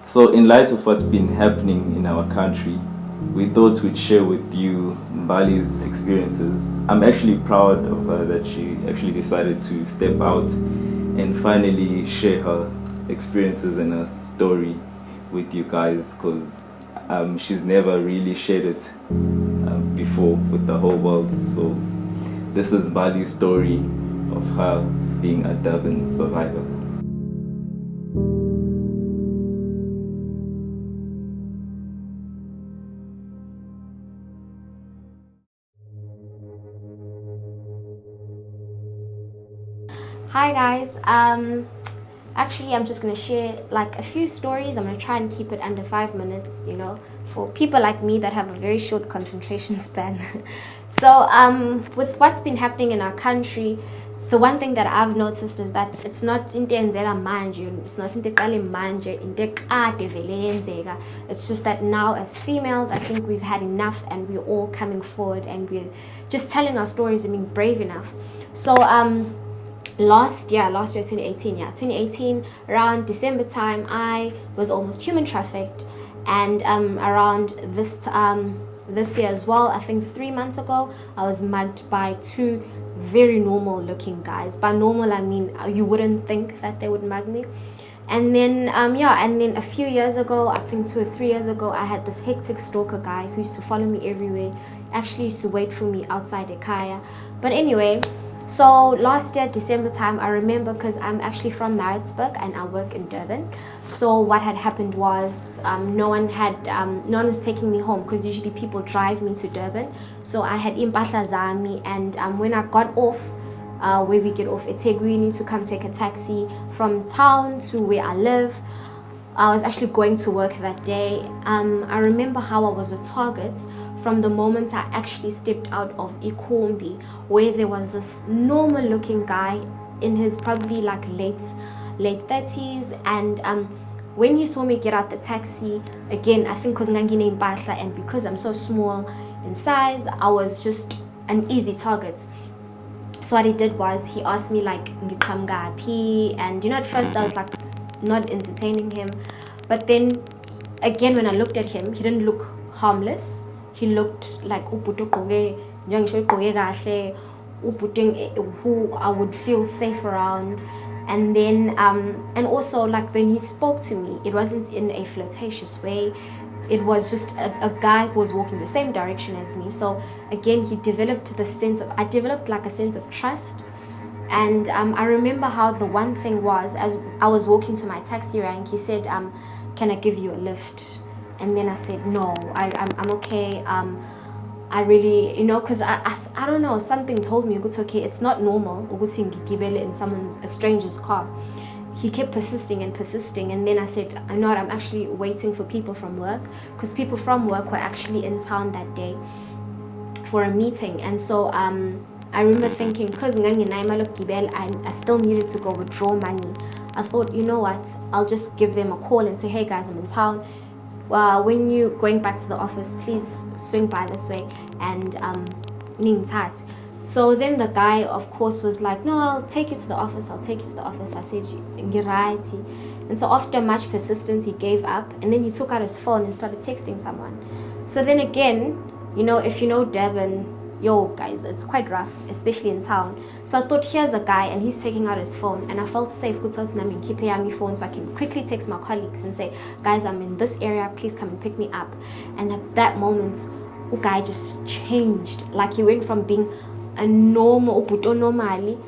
So in light of what's been happening in our country, we thought we'd share with you Mbali's experiences. I'm actually proud of her that she actually decided to step out and finally share her experiences and her story with you guys, because she's never really shared it before with the whole world. So this is Mbali's story of her being a Durban survivor. Hi guys, actually I'm just going to share like a few stories. I'm going to try and keep it under 5 minutes, you know, for people like me that have a very short concentration span. So with what's been happening in our country, the one thing that I've noticed is that it's not into enzeka manje, it's not into qale manje, into kade vele yenzeka. It's just that now as females, I think we've had enough and we're all coming forward and we're just telling our stories and being brave enough. So last year 2018, around December time, I was almost human trafficked, and around this year as well, I think 3 months ago, I was mugged by two very normal looking guys. By normal I mean you wouldn't think that they would mug me. And then and then a few years ago, I think 2 or 3 years ago, I had this hectic stalker guy who used to follow me everywhere, actually used to wait for me outside Ekaya. But anyway, so last year December time, I remember, because I'm actually from Maritzburg and I work in Durban. So what had happened was no one was taking me home, because usually people drive me to Durban. So I had impahla zami, and when I got off, where we get off at eThekwini to come take a taxi from town to where I live, I was actually going to work that day. I remember how I was a target from the moment I actually stepped out of Ikombi, where there was this normal looking guy in his probably like late 30s, and when he saw me get out the taxi, again I think because ngangine impahla and because I'm so small in size, I was just an easy target. So what he did was he asked me like ngikhamgaphi, and you know, at first I was like not entertaining him, but then again when I looked at him, he didn't look harmless. He looked like who I would feel safe around. And then and also like when he spoke to me, it wasn't in a flirtatious way. It was just a guy who was walking the same direction as me. So again, I developed like a sense of trust. And I remember how the one thing was, as I was walking to my taxi rank, he said, can I give you a lift? And then I said, no, I'm okay. I really, you know, because I don't know, something told me, it's okay, it's not normal in a stranger's car. He kept persisting, and then I said, I know what, I'm actually waiting for people from work, because people from work were actually in town that day for a meeting. And so I remember thinking, because I still needed to go withdraw money, I thought, you know what, I'll just give them a call and say, hey guys, I'm in town. When you're going back to the office, please swing by this way and ning. So then the guy, of course, was like, no, I'll take you to the office. I said, you're right. And so after much persistence, he gave up, and then he took out his phone and started texting someone. So then again, you know, if you know Durban, yo guys, it's quite rough, especially in town. So I thought, here's a guy and he's taking out his phone, and I felt safe because I was keep my phone, so I can quickly text my colleagues and say, guys, I'm in this area, please come and pick me up. And at that moment, the guy just changed. Like, he went from being a normal normally,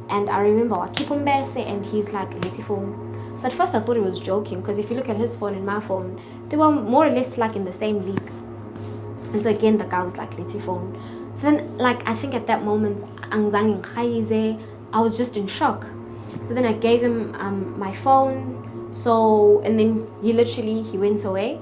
and I remember I keep him and he's like, let's phone. So at first I thought he was joking, because if you look at his phone and my phone, they were more or less like in the same league. And so again, the guy was like, let's phone. So then, like, I think at that moment, I was just in shock. So then I gave him my phone. So, and then he went away.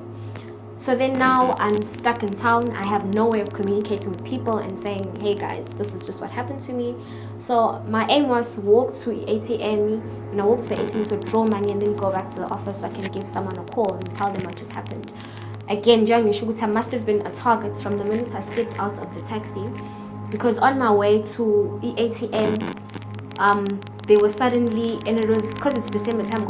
So then now I'm stuck in town. I have no way of communicating with people and saying, hey guys, this is just what happened to me. So my aim was to walk to ATM, and I walked to the ATM to withdraw money and then go back to the office so I can give someone a call and tell them what just happened. Again, I must have been a target from the minute I stepped out of the taxi, because on my way to the ATM, there was suddenly, and it was because it's December time,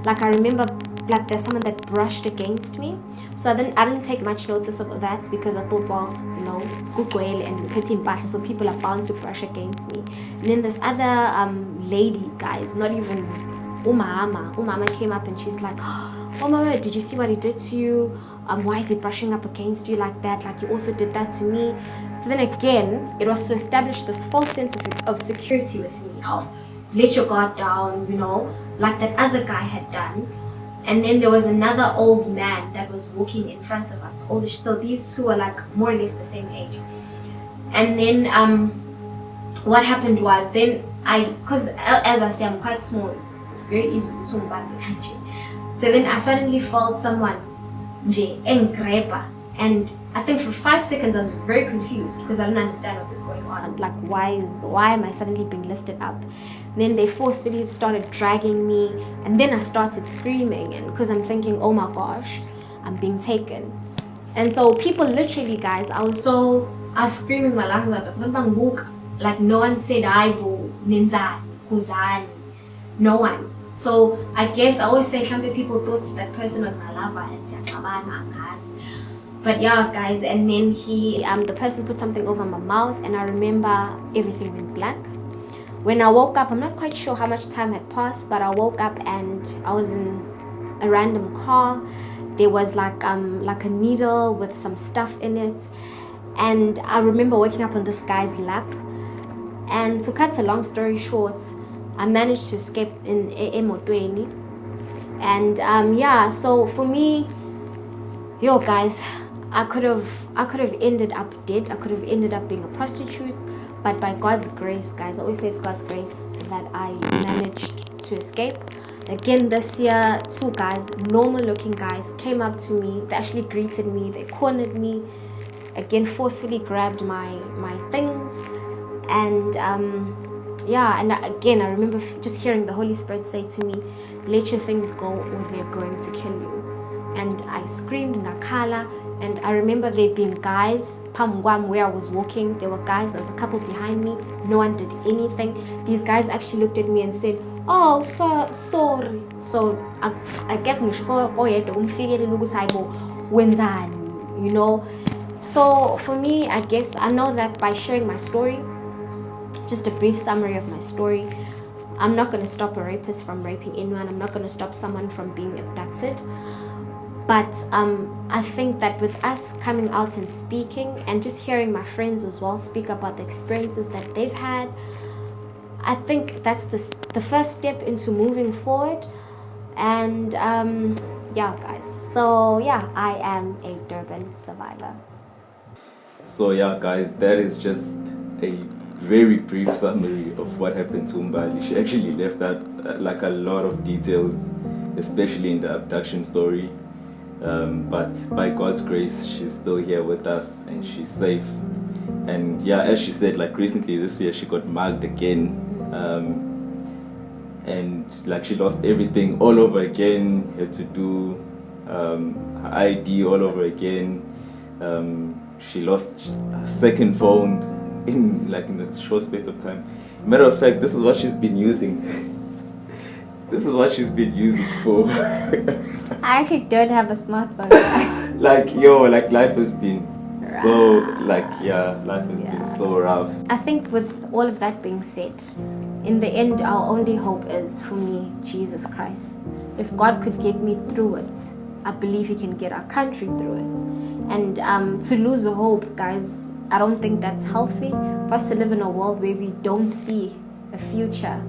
like I remember like there's someone that brushed against me. So I didn't take much notice of that because I thought, well, you know, kugwele and petty impahla, so people are bound to brush against me. And then this other lady, guys, not even Umama came up and she's like, oh mama, did you see what he did to you? Why is he brushing up against you like that? Like, you also did that to me. So then again, it was to establish this false sense of security with me, of let your guard down, you know, like that other guy had done. And then there was another old man that was walking in front of us, oldish. So these two were like more or less the same age. And then what happened was, then because as I say, I'm quite small, it's very easy to Mbali country. So then I suddenly felt someone grabber, and I think for 5 seconds I was very confused because I didn't understand what was going on. Like, why am I suddenly being lifted up? Then they forcefully started dragging me, and then I started screaming, and because I'm thinking, oh my gosh, I'm being taken. And so people literally, guys, I was screaming my lungs out, like no one said aibo, ninzani, kuzani, no one. So I guess I always say some people thought that person was my lover and but yeah, guys, and then the person put something over my mouth, and I remember everything went black. When I woke up, I'm not quite sure how much time had passed, but I woke up and I was in a random car. There was like a needle with some stuff in it, and I remember waking up on this guy's lap. And to cut a long story short, I managed to escape in Emotweni. And yeah, so for me, yo guys, I could have ended up dead. I could have ended up being a prostitute, but by God's grace, guys, I always say it's God's grace that I managed to escape. Again this year, 2 guys, normal looking guys, came up to me. They actually greeted me, they cornered me, again forcefully grabbed my things. And yeah, and again I remember just hearing the Holy Spirit say to me, let your things go or they're going to kill you. And I screamed ngakhala. And I remember there being guys pamgwam where I was walking. There were guys, there was a couple behind me. No one did anything. These guys actually looked at me and said, oh, sorry. So I get you know. So for me, I guess I know that by sharing my story, just a brief summary of my story, I'm not going to stop a rapist from raping anyone. I'm not going to stop someone from being abducted. But I think that with us coming out and speaking, and just hearing my friends as well speak about the experiences that they've had, I think that's the first step into moving forward. And yeah, guys. So yeah, I am a Durban survivor. So yeah, guys, that is just a very brief summary of what happened to Mbali. She actually left out like a lot of details, especially in the abduction story. But by God's grace, she's still here with us and she's safe. And yeah, as she said, like recently this year she got mugged again, and like she lost everything all over again. Had to do her ID all over again. She lost her second phone in a short space of time. Matter of fact, this is what she's been using. This is what she's been using for. I actually don't have a smartphone. Like life has been so life has been so rough. I think with all of that being said, in the end, our only hope is, for me, Jesus Christ. If God could get me through it, I believe He can get our country through it. And to lose hope, guys, I don't think that's healthy. For us to live in a world where we don't see a future,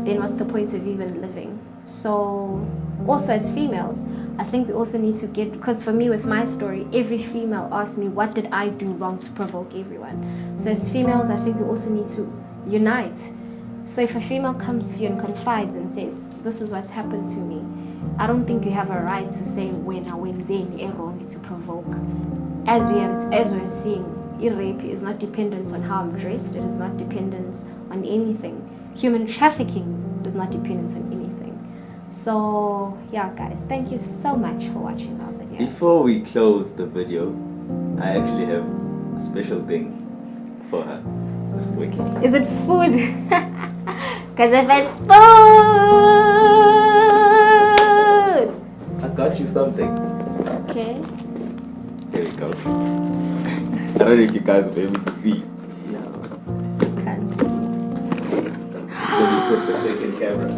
then what's the point of even living? So also as females, I think we also need to because for me with my story, every female asked me, what did I do wrong to provoke everyone? So as females, I think we also need to unite. So if a female comes to you and confides and says, this is what's happened to me, I don't think you have a right to say when wrong to provoke. As we're seeing, rape is not dependent on how I'm dressed. It is not dependent on anything. Human trafficking is not dependent on anything. So yeah, guys, thank you so much for watching our video. Before we close the video, I actually have a special thing for her. Just waiting. Is it food? Because if it's food, watch you something. Okay. There we go. I don't know if you guys will be able to see. No, can't see. So we put the second camera.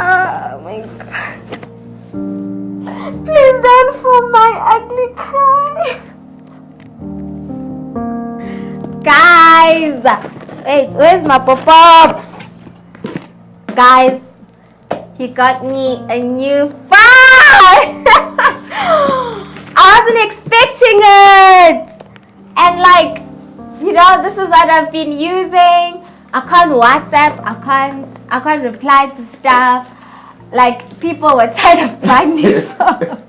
Oh my god. Please don't film my ugly cry. Guys! Wait, where's my pop-ups? Guys, he got me a new phone! I wasn't expecting it! And like, you know, this is what I've been using. I can't WhatsApp, I can't reply to stuff. Like, people were tired of buying me phones.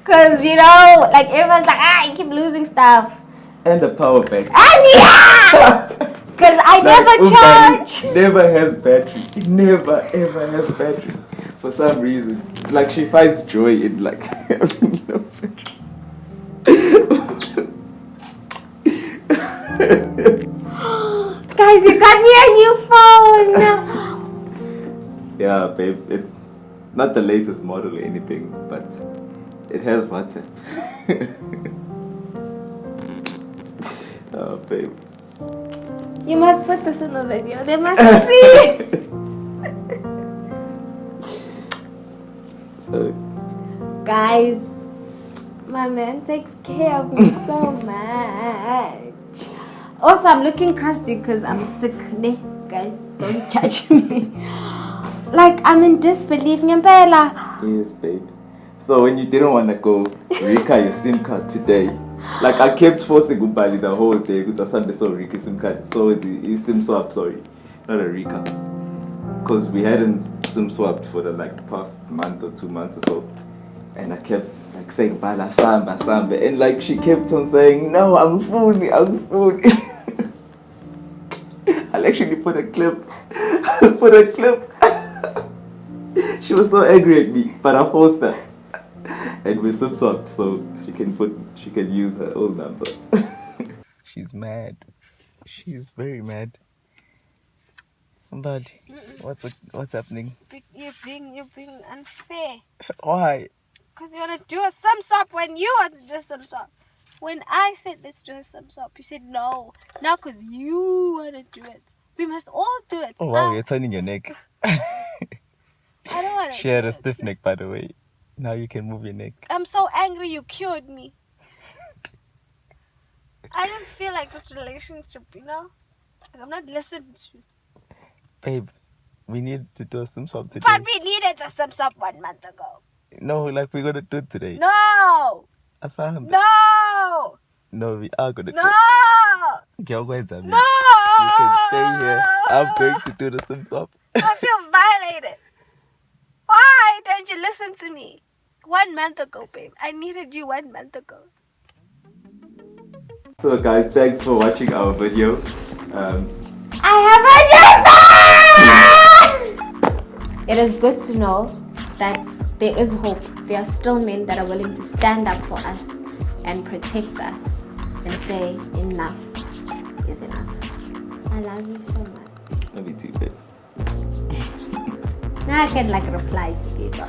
Cause, you know, like everyone's like, I keep losing stuff. And the power bank. And yeah! Cause I never charge. Never has battery. It never ever has battery. For some reason. Like, she finds joy in like having no battery. Guys, you got me a new phone. Yeah, babe, it's not the latest model or anything, but it has WhatsApp. Oh, babe. You must put this in the video. They must see. So, Guys, my man takes care of me so much. Also, I'm looking crusty because I'm sick. Guys, don't judge me. Like, I'm in disbelief. Ngempela. yes, babe. So when you didn't want to go Rika your SIM card today, like I kept forcing Mbali the whole day because I said so Rika SIM card. So it's a SIM swap, sorry, not a Rika. Because we hadn't SIM swapped for the like past month or 2 months or so. And I kept like saying Bala Samba Samba, and like she kept on saying, no, I'm fully. I'll actually put a clip. She was so angry at me, but I forced her. And we SIM swapped so she can use her old number. She's mad. She's very mad. But what's happening? You're being unfair. Why? Because you want to do a SIM swap when you want to do a SIM swap. When I said let's do a SIM swap, you said no. Now because you want to do it. We must all do it. Oh wow, you're turning your neck. I don't want to. She had a stiff neck, by the way. Now you can move your neck. I'm so angry you cured me. I just feel like this relationship, you know? Like I'm not listened to. Babe, we need to do a SIM swap today. But we needed the SIM swap 1 month ago. No, like we're gonna do it today. No! Asam. No! No, we are gonna No! do it. Girl, where's that? No! You can stay here. I'm going to do the SIM swap. I feel violated. Why don't you listen to me? 1 month ago, babe. I needed you 1 month ago. So guys, thanks for watching our video. I have a new phone! It is good to know that there is hope. There are still men that are willing to stand up for us and protect us and say enough is enough. I love you so much. Love you too, babe. Now I can like reply to people.